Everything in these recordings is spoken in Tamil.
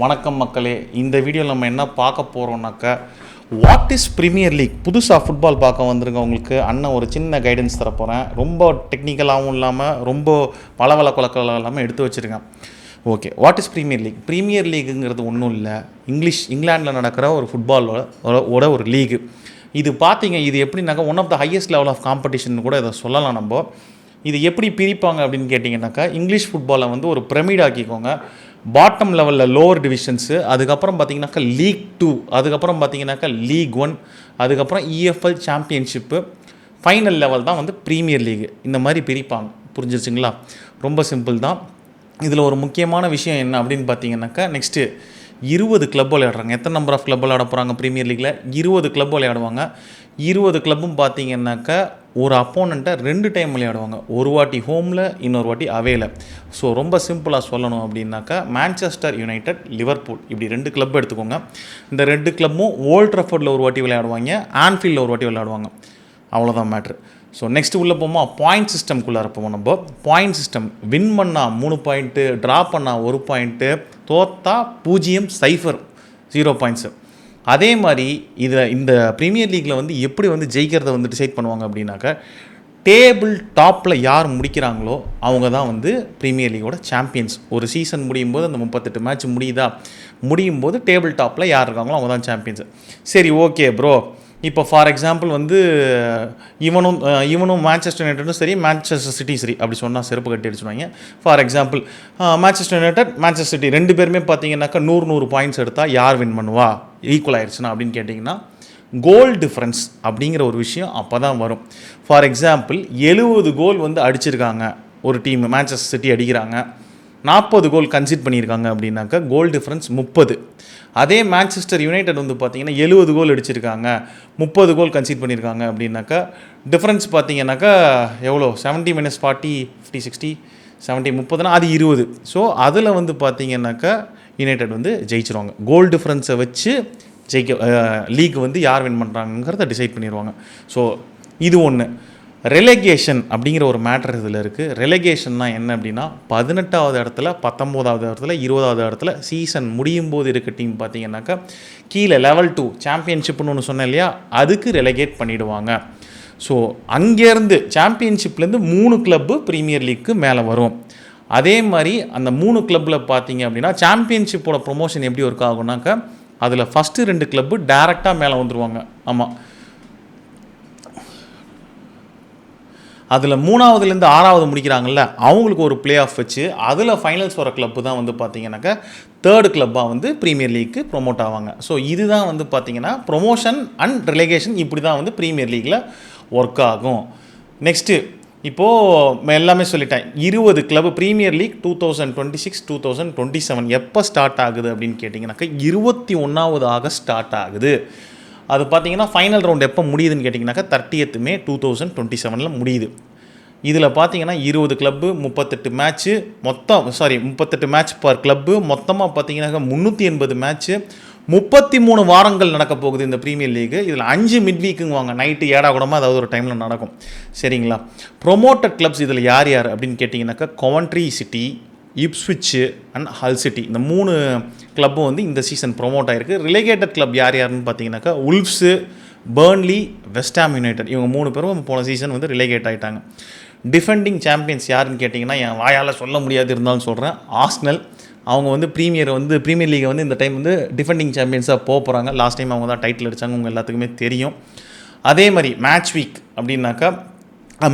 வணக்கம் மக்களே, இந்த வீடியோவில் நம்ம என்ன பார்க்க போகிறோம்னாக்கா வாட் இஸ் ப்ரீமியர் லீக். புதுசாக ஃபுட்பால் பார்க்க வந்திருக்கவங்களுக்கு அண்ணன் ஒரு சின்ன கைடன்ஸ் தர போகிறேன். ரொம்ப டெக்னிக்கலாகவும் இல்லாமல் ரொம்ப பலவல குழக்கலாம் இல்லாமல் எடுத்து வச்சுருக்கேன். Okay, what is Premier League? Premier லீக்குங்கிறது ஒன்றும் இல்லை, இங்கிலாண்டில் நடக்கிற ஒரு ஃபுட்பாலோட ஒரு லீகு. இது பார்த்தீங்க, இது எப்படின்னாக்கா one of the highest level of competition கூட இதை சொல்லலாம். நம்ம இது எப்படி பிரிப்பாங்க அப்படின்னு கேட்டிங்கனாக்கா, இங்கிலீஷ் ஃபுட்பாலை வந்து ஒரு பிரமிட் ஆக்கிக்கோங்க. பாட்டம் லெவலில் லோவர் டிவிஷன்ஸு, அதுக்கப்புறம் பார்த்தீங்கன்னாக்கா லீக் 2, அதுக்கப்புறம் பார்த்தீங்கன்னாக்கா லீக் 1, அதுக்கப்புறம் EFL சாம்பியன்ஷிப்பு, ஃபைனல் லெவல் தான் வந்து ப்ரீமியர் லீகு. இந்த மாதிரி பிரிப்பாங்க. புரிஞ்சிருச்சுங்களா? ரொம்ப சிம்பிள் தான். இதில் ஒரு முக்கியமான விஷயம் என்ன அப்படின்னு பார்த்தீங்கன்னாக்கா, நெக்ஸ்ட்டு 20 கிளப் விளையாடுறாங்க. எத்தனை நம்பர் ஆஃப் கிளப் விளையாட போகிறாங்க ப்ரீமியர் லீக்கில்? 20 கிளப் விளையாடுவாங்க. 20 கிளப்பும் பார்த்தீங்கன்னாக்கா ஒரு அப்போனண்ட்டை 2 டைம் விளையாடுவாங்க. ஒரு வாட்டி ஹோமில், இன்னொரு வாட்டி அவேல. ஸோ ரொம்ப சிம்பிளாக சொல்லணும் அப்படின்னாக்கா, மான்செஸ்டர் யுனைடெட், லிவர்பூல், இப்படி 2 கிளப் எடுத்துக்கோங்க. இந்த 2 கிளப்பும் ஓல்ட் ட்ராஃபோர்டில் ஒரு வாட்டி விளையாடுவாங்க, ஆன்ஃபீல்டில் ஒரு வாட்டி விளையாடுவாங்க. அவ்வளோதான் மேட்ரு. ஸோ நெக்ஸ்ட்டு உள்ளே போவோமா, பாயிண்ட் சிஸ்டம்குள்ளே இருப்போம். நம்ம பாயிண்ட் சிஸ்டம், வின் பண்ணால் 3 பாயிண்ட்டு, ட்ரா பண்ணால் 1 பாயிண்ட்டு, தோத்தா 0, 0 பாயிண்ட்ஸு. அதே மாதிரி இந்த ப்ரீமியர் லீக்கில் வந்து எப்படி வந்து ஜெயிக்கிறத வந்து டிசைட் பண்ணுவாங்க அப்படின்னாக்கா, டேபிள் டாப்பில் யார் முடிக்கிறாங்களோ அவங்க தான் வந்து ப்ரீமியர் லீகோட சாம்பியன்ஸ். ஒரு சீசன் முடியும் போது, அந்த 38 மேட்ச் முடியும் போது டேபிள் டாப்பில் யார் இருக்காங்களோ அவங்க தான் சாம்பியன்ஸு. சரி, ஓகே ப்ரோ, இப்போ ஃபார் எக்ஸாம்பிள் வந்து இவனும் மான்செஸ்டர் யுனைடெடும் சரி, மான்செஸ்டர் சிட்டி சரி, அப்படி சொன்னால் செருப்பு கட்டி அடிச்சுடுவாங்க. For example Manchester United, Manchester City 2 பேருமே பார்த்தீங்கன்னாக்கா 100 பாயிண்ட்ஸ் எடுத்தால் யார் வின் பண்ணுவா, ஈக்குவல் ஆயிடுச்சுன்னா அப்படின்னு கேட்டிங்கன்னா, கோல் டிஃப்ரென்ஸ் அப்படிங்கிற ஒரு விஷயம் அப்போ தான் வரும். ஃபார் எக்ஸாம்பிள் 70 கோல் வந்து அடிச்சிருக்காங்க ஒரு டீம், மான்செஸ்டர் சிட்டி அடிக்கிறாங்க, 40 கோல் கன்சிட் பண்ணியிருக்காங்க அப்படின்னாக்கா கோல் டிஃப்ரென்ஸ் 30. அதே மான்செஸ்டர் யுனைடெட் வந்து பார்த்தீங்கன்னா 70 கோல் அடிச்சிருக்காங்க, 30 கோல் கன்சிட் பண்ணியிருக்காங்க அப்படின்னாக்கா டிஃப்ரென்ஸ் பார்த்தீங்கன்னாக்கா எவ்வளோ, 70 - 40, 50, 60, 70, 30னா அது 20. ஸோ அதில் வந்து பார்த்தீங்கன்னாக்கா யுனைடெட் வந்து ஜெயிச்சிருவாங்க. கோல் டிஃப்ரென்ஸை வச்சு லீக் வந்து யார் வின் பண்ணுறாங்கிறத டிசைட் பண்ணிடுவாங்க. ஸோ இது ஒன்று. ரெலகேஷன் அப்படிங்கிற ஒரு மேட்டர் இதில் இருக்குது. ரெலகேஷன்னா என்ன அப்படின்னா, 18வது இடத்துல, 19வது இடத்துல, 20வது இடத்துல சீசன் முடியும் போது இருக்க டீம் பார்த்தீங்கன்னாக்கா கீழே லெவல் 2 சாம்பியன்ஷிப்னு ஒன்று சொன்னேன் இல்லையா, அதுக்கு ரெலகேட் பண்ணிவிடுவாங்க. ஸோ அங்கேருந்து சாம்பியன்ஷிப்லேருந்து 3 கிளப்பு ப்ரீமியர் லீக்கு மேலே வரும். அதே மாதிரி அந்த 3 கிளப்பில் பார்த்தீங்க அப்படின்னா சாம்பியன்ஷிப்போட ப்ரொமோஷன் எப்படி ஒர்க் ஆகுனாக்கா, அதில் ஃபஸ்ட்டு 2 கிளப்பு டேரெக்டாக மேலே வந்துடுவாங்க. ஆமாம், அதில் 3வதுலேருந்து 6வது முடிக்கிறாங்கல்ல, அவங்களுக்கு ஒரு பிளே ஆஃப் வச்சு அதில் ஃபைனல்ஸ் வர கிளப்பு தான் வந்து பார்த்திங்கனாக்கா 3rd கிளப்பாக வந்து ப்ரீமியர் லீக்கு ப்ரொமோட் ஆவாங்க. ஸோ இதுதான் வந்து பார்த்திங்கன்னா ப்ரொமோஷன் அண்ட் ரெலகேஷன், இப்படி தான் வந்து ப்ரீமியர் லீக்கில் ஒர்க் ஆகும். நெக்ஸ்ட்டு இப்போது எல்லாமே சொல்லிட்டேன். 20 கிளப் ப்ரீமியர் லீக் 2026-2027 எப்போ ஸ்டார்ட் ஆகுது அப்படின்னு கேட்டிங்கனாக்கா 21 ஆகஸ்ட் ஸ்டார்ட் ஆகுது. அது பார்த்தீங்கன்னா ஃபைனல் ரவுண்ட் எப்போ முடியுதுன்னு கேட்டிங்கனாக்கா 30th May 2027 முடியுது. இதில் பார்த்தீங்கன்னா 20 club, 38 match, 38 match per club, மொத்தமாக பார்த்தீங்கன்னாக்கா 380 மேட்ச்சு, 33 வாரங்கள் நடக்க போகுது இந்த ப்ரீமியர் லீகு. இதில் 5 மிட் வீக்குங்குவாங்க, நைட்டு ஏடாகூடமாக அதாவது ஒரு டைமில் நடக்கும். சரிங்களா? ப்ரொமோட்டட் கிளப்ஸ் இதில் யார் அப்படின்னு கேட்டிங்கனாக்கா, கொவன்ட்ரி சிட்டி, இப்ஸ்விட்சு அண்ட் ஹல் சிட்டி, இந்த 3 கிளப்பும் வந்து இந்த சீசன் ப்ரொமோட் ஆகிருக்கு. ரிலேகேட்டட் கிளப் யாருன்னு பார்த்தீங்கன்னாக்கா உல்ஃப்ஸு, பர்ன்லி, வெஸ்டாம் யுனைடெட், இவங்க 3 பேரும் போன சீசன் வந்து ரிலேகேட் ஆகிட்டாங்க. டிஃபெண்டிங் சாம்பியன்ஸ் யாருன்னு கேட்டிங்கன்னா, என் வாயால் சொல்ல முடியாது இருந்தாலும் சொல்கிறேன், ஆர்சனல். அவங்க வந்து ப்ரீமியர் லீகை வந்து இந்த டைம் வந்து டிஃபெண்டிங் சாம்பியன்ஸாக போகிறாங்க. லாஸ்ட் டைம் அவங்க தான் டைட்டில் அடித்தாங்க, உங்கள் எல்லாத்துக்குமே தெரியும். அதே மாதிரி மேட்ச் வீக் அப்படின்னாக்கா,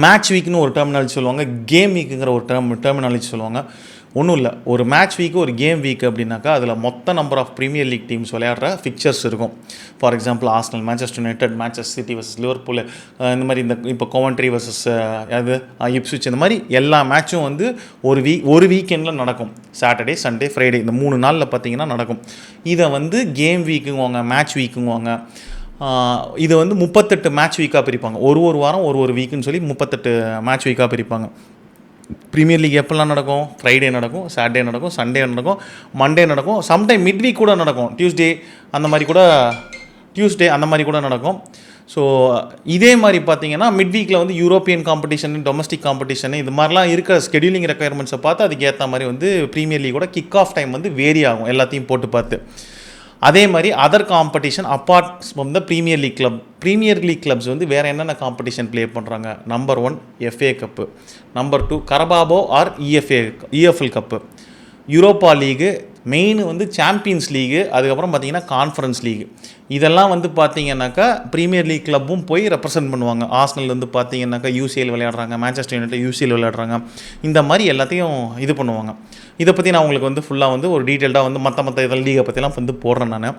மேட்ச் வீக்னு ஒரு டெர்மினாலஜி சொல்லுவாங்க, கேம் வீக்குங்கிற ஒரு டெர்மினாலஜி சொல்லுவாங்க. ஒன்றும் இல்லை, ஒரு மேட்ச் வீக்கு ஒரு கேம் வீக் அப்படின்னாக்கா அதில் மொத்த number of premier league teams விளையாடுற ஃபிக்சர்ஸ் இருக்கும். For example Arsenal, Manchester United, Manchester City versus Liverpool, இந்த மாதிரி இப்போ கொவன்ட்ரி வர்சஸ் இப்ஸ்விச், இந்த மாதிரி எல்லா மேட்சும் வந்து ஒரு வீக்கெண்டில் நடக்கும். சாட்டர்டே, சண்டே, ஃப்ரைடே, இந்த 3 நாளில் பார்த்தீங்கன்னா நடக்கும். இதை வந்து கேம் வீக்குங்குவாங்க, மேட்ச் வீக்குங்குவாங்க. இதை வந்து 38 மேட்ச் வீக்காக பிரிப்பாங்க. ஒரு வாரம் ஒரு வீக்குன்னு சொல்லி 38 மேட்ச் வீக்காக பிரிப்பாங்க. ப்ரீமியர் லீக் எப்போல்லாம் நடக்கும்? ஃப்ரைடே நடக்கும், சாட்டர்டே நடக்கும், சண்டே நடக்கும், மண்டே நடக்கும், சம்டைம் மிட் வீக் கூட நடக்கும், டியூஸ்டே அந்த மாதிரி கூட நடக்கும். ஸோ இதே மாதிரி பார்த்தீங்கன்னா மிட் வீக்கில் வந்து யூரோப்பியன் காம்படிஷன், டொமஸ்டிக் காம்படிஷன் இது மாதிரிலாம் இருக்கிற ஸ்கெடியூலிங் ரெக்குயர்மெண்ட்ஸை பார்த்து அதுக்கு ஏற்ற மாதிரி வந்து ப்ரீமியர் லீகோட கிக் ஆஃப் டைம் வந்து வேரி ஆகும் எல்லாத்தையும் போட்டு பார்த்து. அதே மாதிரி other competition apart from the Premier League clubs வந்து வேறு என்னென்ன காம்படிஷன் ப்ளே பண்ணுறாங்க. Number 1 FA cup, number 2 Carabao or EFL cup, Europa League, main வந்து சாம்பியன்ஸ் லீகு, அதுக்கப்புறம் பார்த்தீங்கன்னா கான்ஃபரன்ஸ் லீகு. இதெல்லாம் வந்து பார்த்தீங்கன்னாக்கா ப்ரீமியர் லீக் கிளப்பும் போய் ரெப்ரசென்ட் பண்ணுவாங்க. ஆர்சனல் வந்து பார்த்தீங்கன்னாக்கா UCL விளையாடுறாங்க, மான்செஸ்டர் யுனைட்டட் UCL விளையாடுறாங்க. இந்த மாதிரி எல்லாத்தையும் இது பண்ணுவாங்க. இதை பற்றி நான் உங்களுக்கு வந்து ஃபுல்லாக வந்து ஒரு டீட்டெயில்டாக வந்து மற்ற இதில் லீகை பற்றிலாம் வந்து போடுறேன் நான்.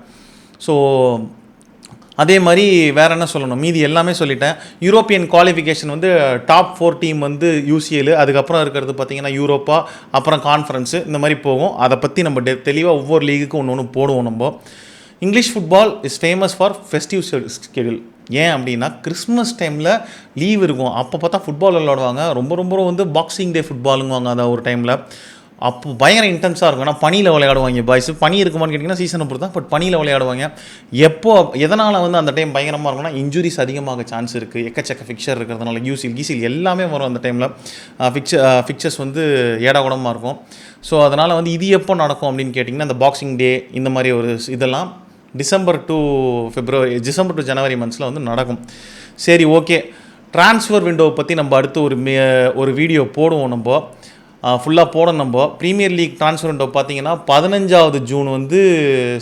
ஸோ அதே மாதிரி வேறு என்ன சொல்லணும், மீதி எல்லாமே சொல்லிட்டேன். யூரோப்பியன் குவாலிஃபிகேஷன் வந்து டாப் 4 டீம் வந்து UCL, அதுக்கப்புறம் இருக்கிறது பார்த்தீங்கன்னா யூரோப்பா, அப்புறம் கான்ஃபரன்ஸு, இந்த மாதிரி போகும். அதை பற்றி நம்ம தெளிவாக ஒவ்வொரு லீகுக்கும் ஒன்று போடுவோம். நம்ம English football is famous for festive schedule. ஏன் அப்படின்னா கிறிஸ்மஸ் டைமில் லீவ் இருக்கும். அப்போ பார்த்தா ஃபுட்பால் விளையாடுவாங்க. ரொம்ப வந்து பாக்ஸிங் டே ஃபுட்பாலுங்குவாங்க அதை ஒரு டைமில். அப்போ பயங்கர இன்டென்ஸாக இருக்கும். ஏன்னா பனியில் விளையாடுவாங்க பாய்ஸ். பனி இருக்குமான்னு கேட்டிங்கன்னா சீசனை பொறுத்து தான், பட் பனியில் விளையாடுவாங்க. எதனால் வந்து அந்த டைம் பயங்கரமாக இருக்கும்னா இன்ஜுரிஸ் அதிகமாக சான்ஸ் இருக்குது. எக்கச்சக்க ஃபிக்சர் இருக்கிறதுனால யூசில் எல்லாமே வரும் அந்த டைமில். ஃபிக்சர்ஸ் வந்து ஏடாகுடமாக இருக்கும். ஸோ அதனால் வந்து இது எப்போ நடக்கும் அப்படின்னு கேட்டிங்கன்னா அந்த பாக்ஸிங் டே இந்த மாதிரி ஒரு இதெல்லாம் டிசம்பர் டு ஜனவரி மந்த்ஸில் வந்து நடக்கும். சரி, ஓகே. ட்ரான்ஸ்ஃபர் விண்டோவை பற்றி நம்ம அடுத்து ஒரு வீடியோ போடுவோம். நம்ம ஃபுல்லாக போடணும். நம்ம ப்ரீமியர் லீக் ட்ரான்ஸ்ஃபர் விண்டோ பார்த்தீங்கன்னா 15 ஜூன் வந்து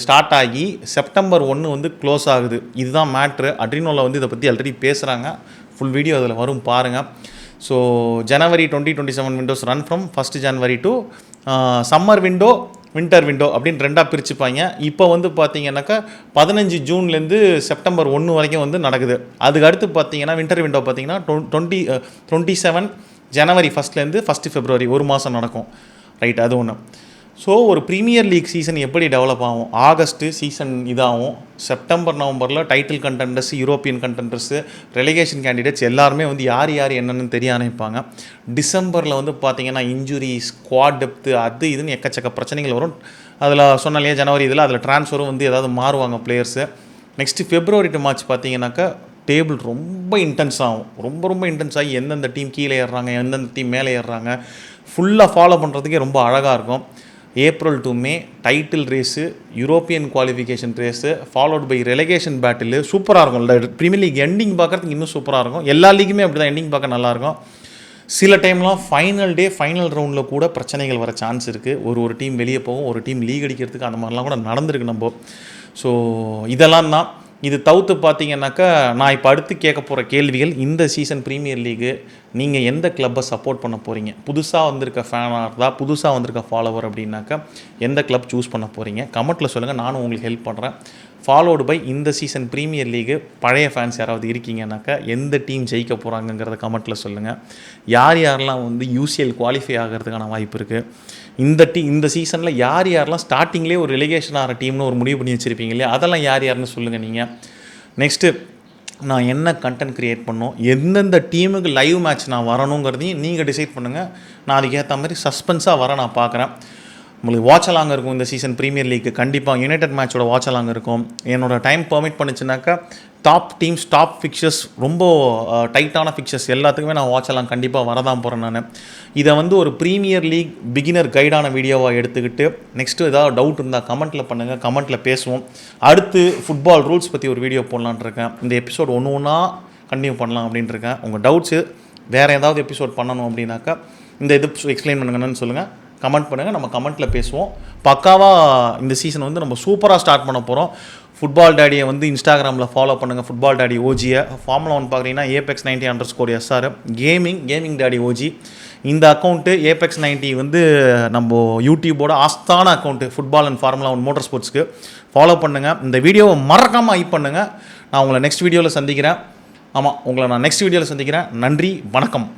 ஸ்டார்ட் ஆகி செப்டம்பர் 1 வந்து க்ளோஸ் ஆகுது. இதுதான் மேட்ரு. அட்ரினோவில் வந்து இதை பற்றி ஆல்ரெடி பேசுகிறாங்க. ஃபுல் வீடியோ அதில் வரும் பாருங்கள். So January 2027 Windows run from 1 January to summer window, winter window அப்படின்னு 2ஆக பிரிச்சுப்பாங்க. இப்போ வந்து பார்த்தீங்கன்னாக்கா 15 ஜூன்லேருந்து செப்டம்பர் 1 வரைக்கும் வந்து நடக்குது. அதுக்கு அடுத்து பார்த்தீங்கன்னா வின்டர் விண்டோ பார்த்தீங்கன்னா 27 ஜனவரி 1 ஃபெப்ரவரி 1 மாதம் நடக்கும். ரைட், அது ஒன்று. ஸோ ஒரு ப்ரீமியர் லீக் சீசன் எப்படி டெவலப் ஆகும்? ஆகஸ்ட்டு சீசன் இதாகும். செப்டம்பர் நவம்பரில் title contenders, European contenders, relegation candidates எல்லாருமே வந்து யார் என்னென்னு தெரிய ஆரம்பிப்பாங்க. டிசம்பரில் வந்து பார்த்திங்கன்னா இன்ஜுரி, ஸ்குவாட் டெப்த்து, அது இதுன்னு எக்கச்சக்க பிரச்சனைகள் வரும். அதில் சொன்னாலே ஜனவரி அதில் ட்ரான்ஸ்ஃபரும் வந்து ஏதாவது மாறுவாங்க players. Next February to March பார்த்தீங்கன்னாக்கா டேபிள் ரொம்ப இன்டென்ஸ் ஆகும். ரொம்ப இன்டென்ஸ் ஆகி எந்தெந்த டீம் கீழே ஏறுறாங்க, எந்தெந்த டீம் மேலே ஏறுறாங்க ஃபுல்லாக ஃபாலோ பண்ணுறதுக்கே ரொம்ப அழகாக இருக்கும். April to May title race, European qualification race, followed by relegation battle. சூப்பராக இருக்கும். ப்ரீமியர் லீக் எண்டிங் பார்க்குறதுக்கு இன்னும் சூப்பராக இருக்கும். எல்லா லீக்குமே அப்படி தான் எண்டிங் பார்க்க நல்லாயிருக்கும். சில டைம்லாம் ஃபைனல் ரவுண்டில் கூட பிரச்சனைகள் வர சான்ஸ் இருக்குது. ஒரு டீம் வெளியே போகும், ஒரு டீம் லீக் அடிக்கிறதுக்கு, அந்த மாதிரிலாம் கூட நடந்திருக்கு நம்ம. ஸோ இதெல்லாம் தான். இது தவிர்த்து பார்த்தீங்கன்னாக்கா நான் இப்போ அடுத்து கேட்க போகிற கேள்விகள், இந்த சீசன் ப்ரீமியர் லீகு நீங்கள் எந்த கிளப்பை சப்போர்ட் பண்ண போகிறீங்க? புதுசாக வந்திருக்க ஃபேனாக இருந்தால், புதுசாக வந்திருக்க ஃபாலோவர் அப்படின்னாக்கா எந்த கிளப் சூஸ் பண்ண போகிறீங்க? கமெண்ட்டில் சொல்லுங்கள், நானும் உங்களுக்கு ஹெல்ப் பண்ணுறேன். ஃபாலோடு பை இந்த சீசன் ப்ரீமியர் லீகு பழைய ஃபேன்ஸ் யாராவது இருக்கீங்கன்னாக்கா எந்த டீம் ஜெயிக்க போகிறாங்கங்கிறத கமெண்ட்டில் சொல்லுங்கள். யாரெல்லாம் வந்து UCL குவாலிஃபை ஆகிறதுக்கான வாய்ப்பு இருக்குது? இந்த சீசனில் யாரெல்லாம் ஸ்டார்டிங்லேயே ஒரு ரெலிகேஷன் ஆகிற டீம்னு ஒரு முடிவு பண்ணி வச்சுருப்பீங்க இல்லையா? அதெல்லாம் யாருன்னு சொல்லுங்கள் நீங்கள். நெக்ஸ்ட்டு நான் என்ன கண்டென்ட் க்ரியேட் பண்ணணும், எந்தெந்த டீமுக்கு லைவ் மேட்ச் நான் வரணுங்கிறதையும் நீங்கள் டிசைட் பண்ணுங்கள். நான் அதுக்கேற்ற மாதிரி சஸ்பென்ஸாக நான் பார்க்குறேன். உங்களுக்கு வாட்ச் அலாங் இருக்கும் இந்த சீசன் ப்ரீமியர் லீக்கு. கண்டிப்பாக யுனைடெட் மேட்சோட வாட்ச் அலாங் இருக்கும். என்னோடய டைம் பெர்மிட் பண்ணிச்சுனாக்கா டாப் டீம்ஸ், டாப் ஃபிக்சர்ஸ், ரொம்ப டைட்டான ஃபிக்சர்ஸ் எல்லாத்துக்குமே நான் வாட்ச் அலாங் கண்டிப்பாக வரதான் போகிறேன் நான். இதை வந்து ஒரு ப்ரீமியர் லீக் பிகினர் கைடான வீடியோவாக எடுத்துக்கிட்டு நெக்ஸ்ட்டு ஏதாவது டவுட் இருந்தால் கமெண்ட்டில் பண்ணுங்கள், கமெண்ட்டில் பேசுவோம். அடுத்து ஃபுட்பால் ரூல்ஸ் பற்றி ஒரு வீடியோ போடலான்னு இருக்கேன். இந்த எபிசோட் ஒன்றா கண்டினியூ பண்ணலாம் அப்படின்ட்டு இருக்கேன். உங்கள் டவுட்ஸு வேறு ஏதாவது எபிசோட் பண்ணணும் அப்படின்னாக்கா இந்த இது எக்ஸ்பிளைன் பண்ணுங்கன்னு சொல்லுங்கள், கமெண்ட் பண்ணுங்கள், நம்ம கமெண்ட்டில் பேசுவோம். பக்காவாக இந்த சீசன் வந்து நம்ம சூப்பராக ஸ்டார்ட் பண்ண போகிறோம். ஃபுட்பால் டேடியை வந்து இன்ஸ்டாகிராமில் ஃபாலோ பண்ணுங்கள். Football daddy ஓஜியை. ஃபார்முலா 1 பார்க்குறீங்கன்னா apex90_SR கேமிங் டேடி ஓஜி. இந்த அக்கௌண்ட்டு apex90 வந்து நம்ம யூடியூபோட ஆஸ்தான account football and Formula 1 motor ஸ்போர்ட்ஸ்க்கு ஃபாலோ பண்ணுங்கள். இந்த வீடியோவை மறக்காமல் ஹைப் பண்ணுங்கள். நான் உங்களை நெக்ஸ்ட் வீடியோவில் சந்திக்கிறேன். நன்றி, வணக்கம்.